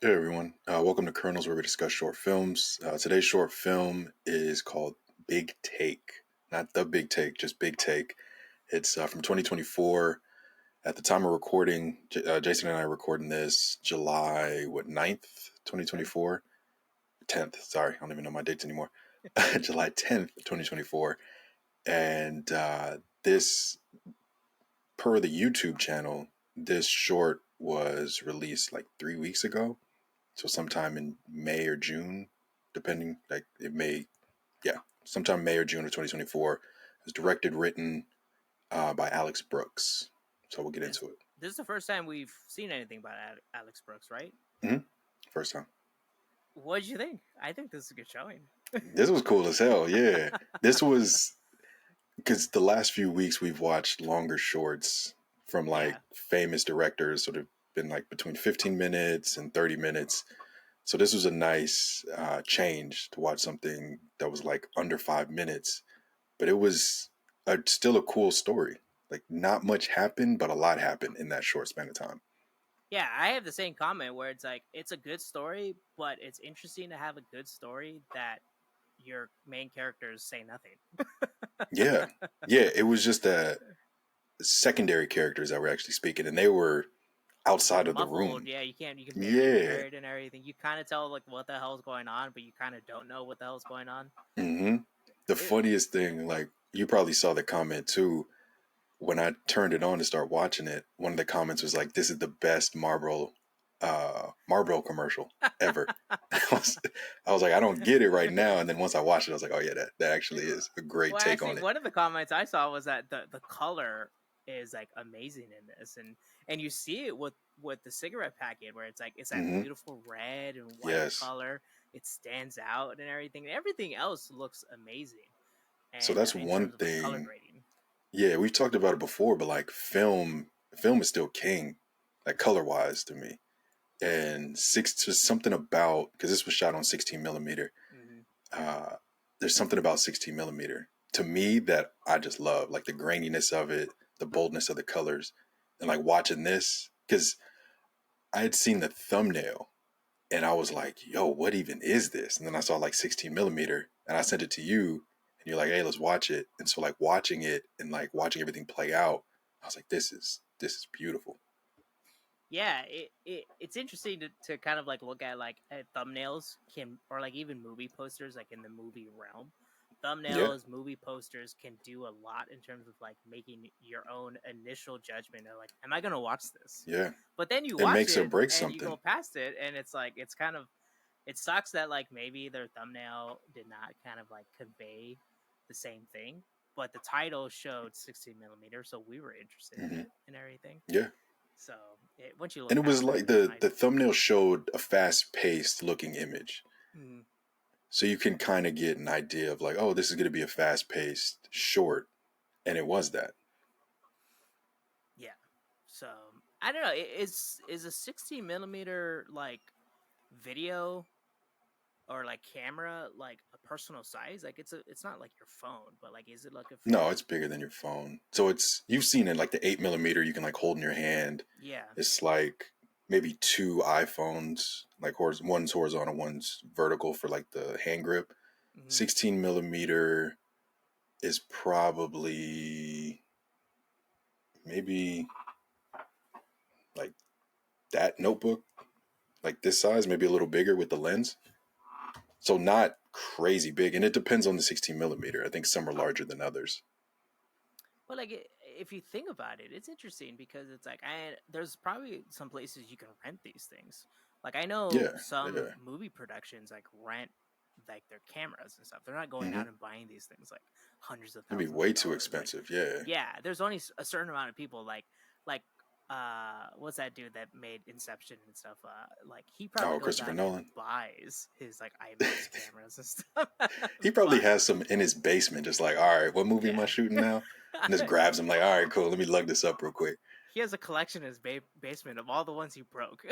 Hey everyone, welcome to Kernels where we discuss short films. Today's short film is called Big Take. Not The Big Take, just Big Take. It's from 2024. At the time of recording, Jason and I are recording this July, 9th, 2024? 10th, sorry, I don't even know my dates anymore. July 10th, 2024. And this, per the YouTube channel, this short was released like 3 weeks ago. So sometime in May or June, depending, like it may, yeah, sometime May or June of 2024. It was directed, written by Alex Brooks. So we'll get This, into it. this is the first time we've seen anything about Alex Brooks, right? Mm-hmm. First time. What did you think? I think this is a good showing. This was cool as hell. Yeah, this was because the last few weeks we've watched longer shorts from like Yeah, famous directors, sort of been like between 15 minutes and 30 minutes. So this was a nice change to watch something that was like under 5 minutes, but it was still a cool story. Like not much happened, but a lot happened in that short span of time. yeah. I have the same comment where it's like it's a good story, but it's interesting to have a good story that your main characters say nothing. Yeah, yeah. It was just that secondary characters that were actually speaking, and they were outside of the Muffled, room. yeah. You can barely hear Yeah. it and everything. You kind of tell like what the hell's going on, but you kind of don't know what the hell's going on. hmm The It, funniest thing, like you probably saw the comment too. When I turned it on to start watching it, one of the comments was like, "This is the best Marlboro commercial ever." I was like, I don't get it right now. And then once I watched it, I was like, oh yeah, that actually is a great Well, take actually, on it. one of the comments I saw was that the color is like amazing in this, and you see it with the cigarette packet where it's that hmm beautiful red and white Yes. color. It stands out and everything. Everything else looks amazing, So and that's in one terms of like color thing. grading. Yeah, we've talked about it before, but like film is still king, like color wise to me. And just something about because this was shot on 16 millimeter. Hmm. Uh, there's something about 16 millimeter to me that I just love, like the graininess of it, the boldness of the colors, and like watching this because I had seen the thumbnail and I was like, "Yo, what even is this?" And then I saw like 16 millimeter, and I sent it to you, and you're like, "Hey, let's watch it." And so like watching it and like watching everything play out, I was like, "This is beautiful." Yeah, it's interesting to kind of like look at thumbnails can or like even movie posters like in the movie realm. Yeah, Thumbnails, movie posters can do a lot in terms of like making your own initial judgment of like, am I gonna watch this? yeah, But then you it watch makes or it breaks and you go something. past it and it's like it's kind of it sucks that like maybe their thumbnail did not kind of like convey the same thing. But the title showed 16 millimeter, so we were interested in hmm it and everything. Yeah. So once you And look it was past that, like it's the nice. thumbnail showed a fast paced looking image. Mm, So you can kind of get an idea of like, oh, this is going to be a fast paced short. And it was that. yeah. So I don't know. Is a 16 millimeter like video or like camera like a personal size? Like it's not like your phone, but like is it like a No, it's phone? bigger than your phone. So you've seen it like the 8 millimeter you can like hold in your hand. Yeah. It's like maybe two iPhones, like one's horizontal, one's vertical for like the hand grip. Hmm. 16 millimeter is probably maybe like that notebook, like this size, maybe a little bigger with the lens. So not crazy big, and it depends on the 16 millimeter. I think some are larger than others. But like if you think about it, it's interesting because it's like there's probably some places you can rent these things. Like I know Yeah, some yeah. movie productions like rent like their cameras and stuff. They're not going hmm out and buying these things like hundreds of It'd be thousands way of too dollars. Like expensive. Yeah. yeah, there's only a certain amount of people like what's that dude that made Inception and stuff? Like he probably Oh, goes Christopher out and Nolan. buys his like IMAX cameras and stuff. He probably But has some in his basement, just like, all right, what movie am I yeah. shooting now? And just grabs them, like, all right, cool, let me lug this up real quick. He has a collection in his basement of all the ones he broke.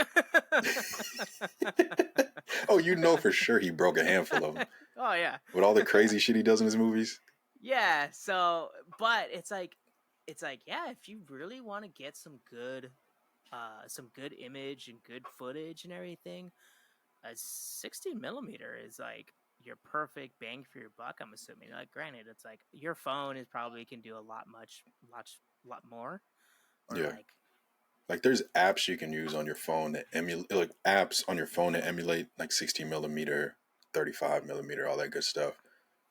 Oh, you know for sure he broke a handful of them Oh yeah, with all the crazy shit he does in his movies. yeah. So, but it's like, yeah. If you really want to get some good some good image and good footage and everything, a 16 millimeter is like your perfect bang for your buck. I'm assuming. Like, granted, it's like your phone is probably can do a lot more, or Yeah. like Like there's apps you can use on your phone that emulate, like apps on your phone that emulate like 16 millimeter, 35 millimeter, all that good stuff.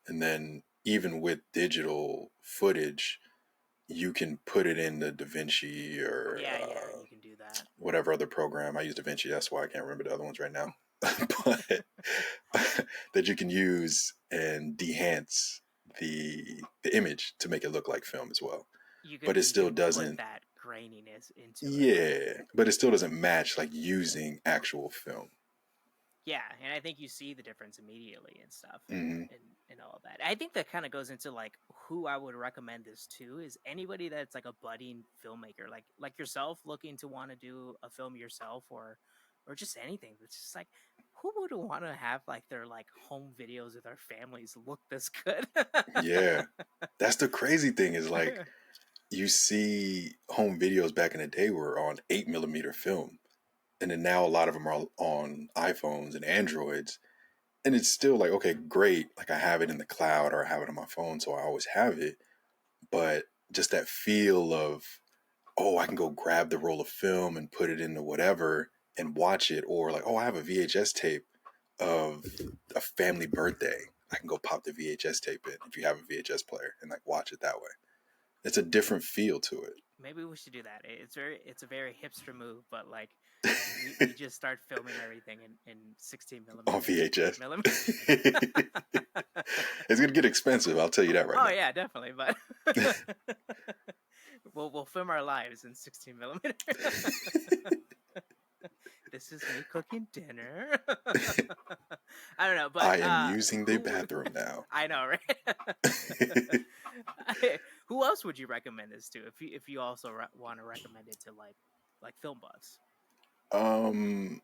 And then even with digital footage, you can put it in the DaVinci or yeah, you can do that. whatever other program. I use DaVinci, that's why I can't remember the other ones right now. But that you can use and dehance the image to make it look like film as well. But it You still can put doesn't. that graininess into it, like Yeah, but it still doesn't match like using actual film. yeah, and I think you see the difference immediately and stuff, Hmm. and all of that. I think that kind of goes into like who I would recommend this to is anybody that's like a budding filmmaker, like yourself, looking to want to do a film yourself, or just anything. It's just like who would want to have like their like home videos of their families look this good? Yeah, that's the crazy thing is like you see home videos back in the day were on 8 millimeter film, and then now a lot of them are on iPhones and Androids, and it's still like okay, great, like I have it in the cloud or I have it on my phone, so I always have it, but just that feel of oh, I can go grab the roll of film and put it into whatever and watch it, or like, oh, I have a VHS tape of a family birthday. I can go pop the VHS tape in if you have a VHS player and like watch it that way. It's a different feel to Maybe we should do that. It's a very hipster move, but like we just start filming everything in 16 it on millimeter, 8 VHS. millimeter. It's gonna get expensive, I'll tell you that right Oh now. yeah, definitely. But we'll film our lives in 16 millimeter. This is me cooking dinner. I don't know, but I am using the who bathroom now. I know, right? Who else would you recommend this to if you also want to recommend it to like film buffs? um,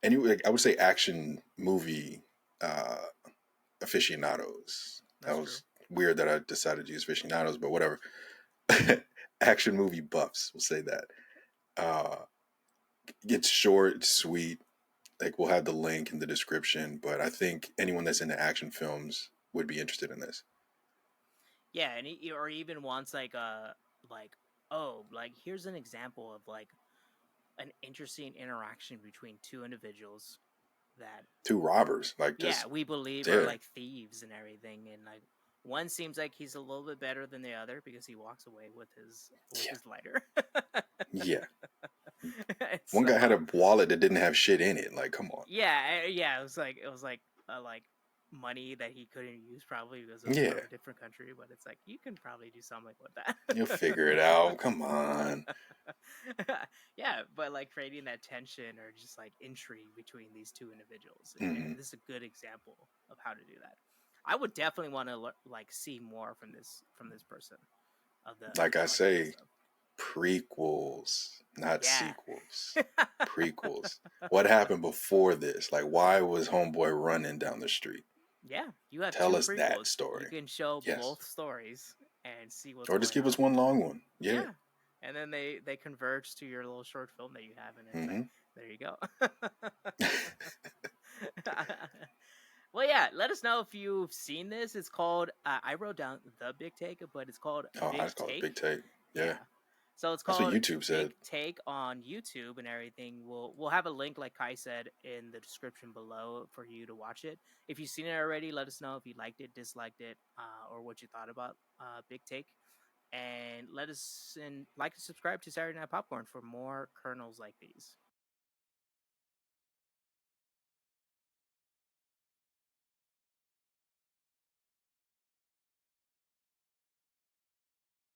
anyway, I would say action movie uh, aficionados. That That's true. was weird that I decided to use aficionados, but whatever. Action movie buffs, we'll say that. Uh, it's short, it's sweet. Like we'll have the link in the description, but I think anyone that's into action films would be interested in this. Yeah, and or even wants like oh, like here's an example of like an interesting interaction between two individuals that Two robbers, like yeah just we believe are there. like thieves and everything, and like one seems like he's a little bit better than the other because he walks away with Yeah, his lighter. yeah. One So guy had a wallet that didn't have shit in it. Like, come on. yeah, it was like money that he couldn't use probably because it was Yeah, from a different country, but it's like you can probably do something with you'll that. figure it out. Come on. Yeah, but like creating that tension or just like intrigue between these two individuals, and Hmm. this is a good example of how to do that. I would definitely want to like see more from this person of Like the I project and say, stuff. prequels, not Yeah. sequels. Prequels. What happened before this? Like, why was Homeboy running down the street? Yeah, you have Tell two us that prequels. You story. can show Yes. both stories and see what's Or just going give us on. one long one. Yeah. Yeah, and then they converge to your little short film that you have, and it's like Hmm. there you go. Well, yeah. Let us know if you've seen this. It's called. I wrote down the Big Take, but it's called Oh, I Big just call it Take. Big Take. Yeah. Yeah. So it's That's what called YouTube Big said. Take on YouTube and everything. We'll have a link, like Kai said, in the description below for you to watch it. If you've seen it already, let us know if you liked it, disliked it, or what you thought about Big Take. And let us and like and subscribe to Saturday Night Popcorn for more kernels like these.